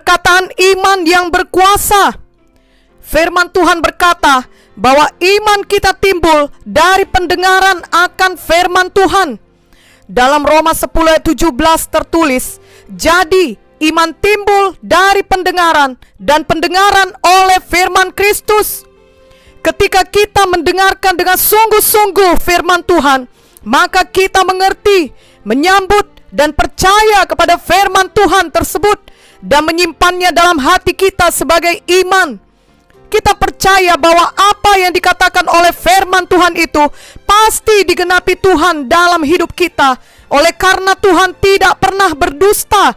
perkataan iman yang berkuasa. Firman Tuhan berkata bahwa iman kita timbul dari pendengaran akan firman Tuhan. Dalam Roma 10 ayat 17 tertulis, jadi iman timbul dari pendengaran, dan pendengaran oleh firman Kristus. Ketika kita mendengarkan dengan sungguh-sungguh firman Tuhan, maka kita mengerti, menyambut, dan percaya kepada firman Tuhan tersebut, dan menyimpannya dalam hati kita sebagai iman. Kita percaya bahwa apa yang dikatakan oleh firman Tuhan itu pasti digenapi Tuhan dalam hidup kita, oleh karena Tuhan tidak pernah berdusta.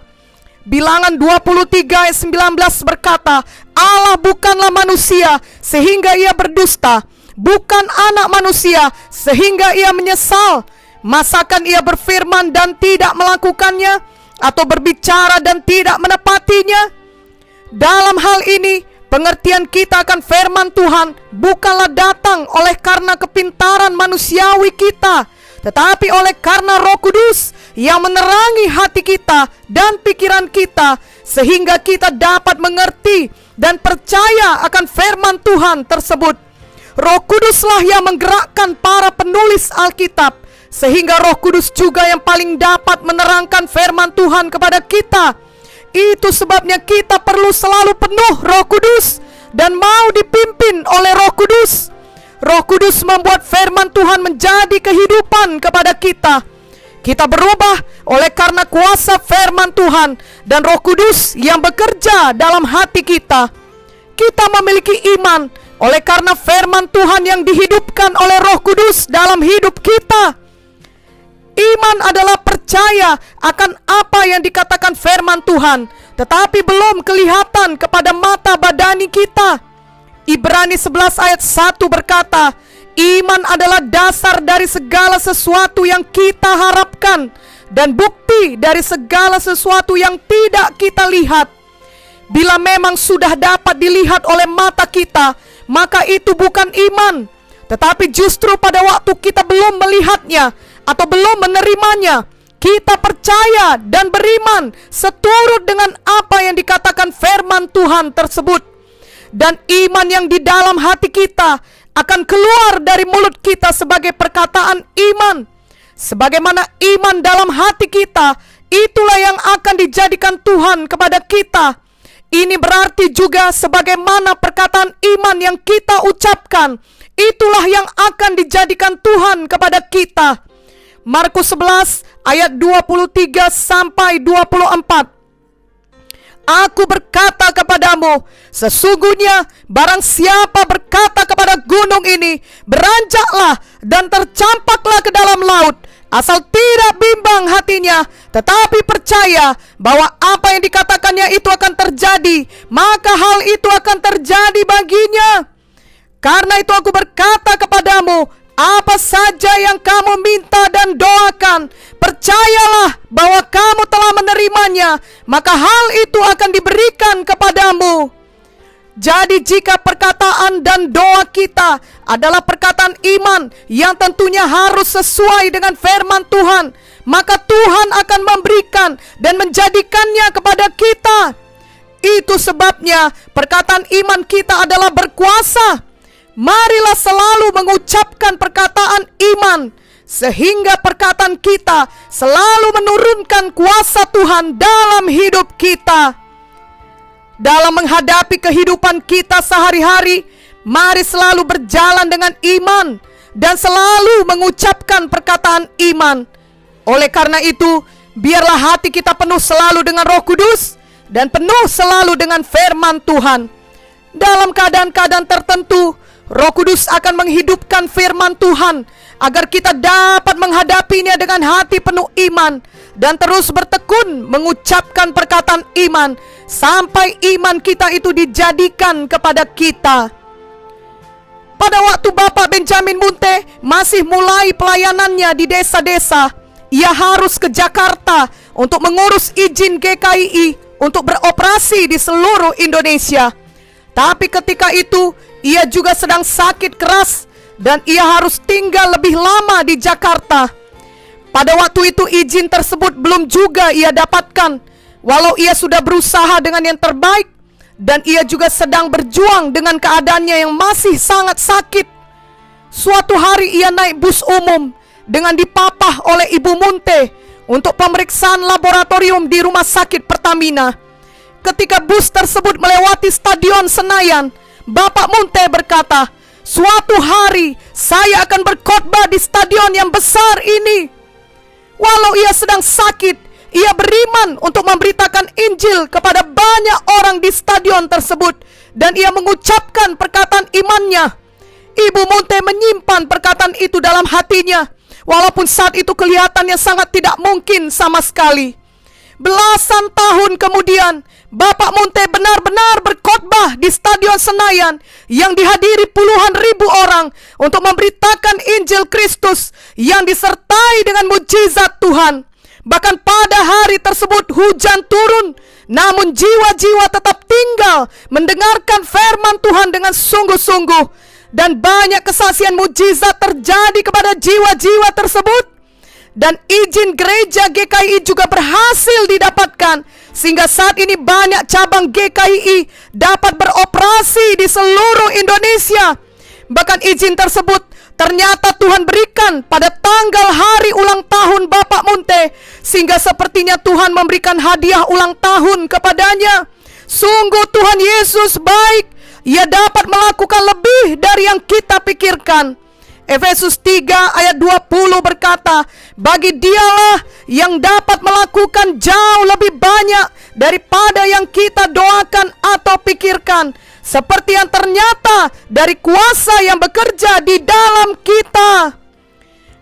Bilangan 23 ayat 19 berkata, Allah bukanlah manusia sehingga ia berdusta, bukan anak manusia sehingga ia menyesal. Masakan ia berfirman dan tidak melakukannya, atau berbicara dan tidak menepatinya? Dalam hal ini, pengertian kita akan firman Tuhan bukanlah datang oleh karena kepintaran manusiawi kita, tetapi oleh karena Roh Kudus yang menerangi hati kita dan pikiran kita, sehingga kita dapat mengerti dan percaya akan firman Tuhan tersebut. Roh Kuduslah yang menggerakkan para penulis Alkitab, sehingga Roh Kudus juga yang paling dapat menerangkan firman Tuhan kepada kita. Itu sebabnya kita perlu selalu penuh Roh Kudus dan mau dipimpin oleh Roh Kudus. Roh Kudus membuat firman Tuhan menjadi kehidupan kepada kita. Kita berubah oleh karena kuasa firman Tuhan dan Roh Kudus yang bekerja dalam hati kita. Kita memiliki iman oleh karena firman Tuhan yang dihidupkan oleh Roh Kudus dalam hidup kita. Iman adalah percaya akan apa yang dikatakan firman Tuhan, tetapi belum kelihatan kepada mata badani kita. Ibrani 11 ayat 1 berkata, iman adalah dasar dari segala sesuatu yang kita harapkan, dan bukti dari segala sesuatu yang tidak kita lihat. Bila memang sudah dapat dilihat oleh mata kita, maka itu bukan iman, tetapi justru pada waktu kita belum melihatnya atau belum menerimanya, kita percaya dan beriman seturut dengan apa yang dikatakan firman Tuhan tersebut. Dan iman yang di dalam hati kita akan keluar dari mulut kita sebagai perkataan iman. Sebagaimana iman dalam hati kita, itulah yang akan dijadikan Tuhan kepada kita. Ini berarti juga sebagaimana perkataan iman yang kita ucapkan, itulah yang akan dijadikan Tuhan kepada kita. Markus 11 ayat 23 sampai 24. Aku berkata kepadamu, sesungguhnya barang siapa berkata kepada gunung ini, beranjaklah dan tercampaklah ke dalam laut, asal tidak bimbang hatinya, tetapi percaya bahwa apa yang dikatakannya itu akan terjadi, maka hal itu akan terjadi baginya. Karena itu aku berkata kepadamu, apa saja yang kamu minta dan doakan, percayalah bahwa kamu telah menerimanya, maka hal itu akan diberikan kepadamu. Jadi jika perkataan dan doa kita adalah perkataan iman yang tentunya harus sesuai dengan firman Tuhan, maka Tuhan akan memberikan dan menjadikannya kepada kita. Itu sebabnya perkataan iman kita adalah berkuasa. Marilah selalu mengucapkan perkataan iman, sehingga perkataan kita selalu menurunkan kuasa Tuhan dalam hidup kita. Dalam menghadapi kehidupan kita sehari-hari, mari selalu berjalan dengan iman dan selalu mengucapkan perkataan iman. Oleh karena itu, biarlah hati kita penuh selalu dengan Roh Kudus dan penuh selalu dengan firman Tuhan. Dalam keadaan-keadaan tertentu, Roh Kudus akan menghidupkan firman Tuhan agar kita dapat menghadapinya dengan hati penuh iman dan terus bertekun mengucapkan perkataan iman sampai iman kita itu dijadikan kepada kita. Pada waktu Bapak Benjamin Munte masih mulai pelayanannya di desa-desa, ia harus ke Jakarta untuk mengurus izin GKII untuk beroperasi di seluruh Indonesia. Tapi ketika itu ia juga sedang sakit keras dan ia harus tinggal lebih lama di Jakarta. Pada waktu itu izin tersebut belum juga ia dapatkan. Walau ia sudah berusaha dengan yang terbaik, dan ia juga sedang berjuang dengan keadaannya yang masih sangat sakit. Suatu hari ia naik bus umum dengan dipapah oleh Ibu Munte untuk pemeriksaan laboratorium di Rumah Sakit Pertamina. Ketika bus tersebut melewati Stadion Senayan, Bapak Munte berkata, "Suatu hari saya akan berkhotbah di stadion yang besar ini." Walau ia sedang sakit, ia beriman untuk memberitakan Injil kepada banyak orang di stadion tersebut, dan ia mengucapkan perkataan imannya. Ibu Munte menyimpan perkataan itu dalam hatinya, walaupun saat itu kelihatannya sangat tidak mungkin sama sekali. Belasan tahun kemudian, Bapak Munte benar-benar berkhotbah di Stadion Senayan yang dihadiri puluhan ribu orang untuk memberitakan Injil Kristus yang disertai dengan mujizat Tuhan. Bahkan pada hari tersebut hujan turun, namun jiwa-jiwa tetap tinggal mendengarkan firman Tuhan dengan sungguh-sungguh, dan banyak kesaksian mujizat terjadi kepada jiwa-jiwa tersebut. Dan izin gereja GKI juga berhasil didapatkan, sehingga saat ini banyak cabang GKI dapat beroperasi di seluruh Indonesia. Bahkan izin tersebut ternyata Tuhan berikan pada tanggal hari ulang tahun Bapak Munte, sehingga sepertinya Tuhan memberikan hadiah ulang tahun kepadanya. Sungguh Tuhan Yesus baik, Ia dapat melakukan lebih dari yang kita pikirkan. Efesus 3 ayat 20 berkata, "Bagi Dialah yang dapat melakukan jauh lebih banyak daripada yang kita doakan atau pikirkan, seperti yang ternyata dari kuasa yang bekerja di dalam kita."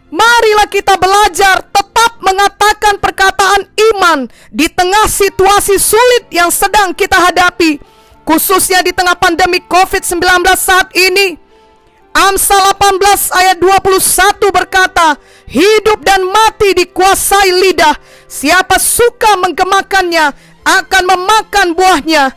Marilah kita belajar tetap mengatakan perkataan iman di tengah situasi sulit yang sedang kita hadapi, khususnya di tengah pandemi COVID-19 saat ini. Amsal 18 ayat 21 berkata, "Hidup dan mati dikuasai lidah. Siapa suka menggemakannya akan memakan buahnya."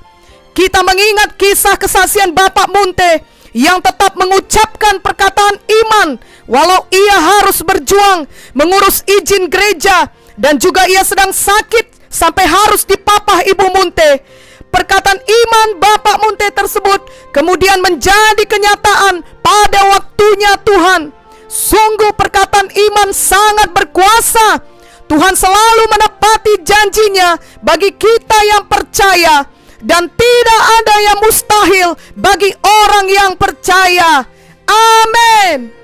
Kita mengingat kisah kesaksian Bapak Munte yang tetap mengucapkan perkataan iman walau ia harus berjuang mengurus izin gereja, dan juga ia sedang sakit sampai harus dipapah Ibu Munte. Perkataan iman Bapak Munte tersebut kemudian menjadi kenyataan pada waktunya Tuhan. Sungguh perkataan iman sangat berkuasa. Tuhan selalu menepati janjinya bagi kita yang percaya, dan tidak ada yang mustahil bagi orang yang percaya. Amin.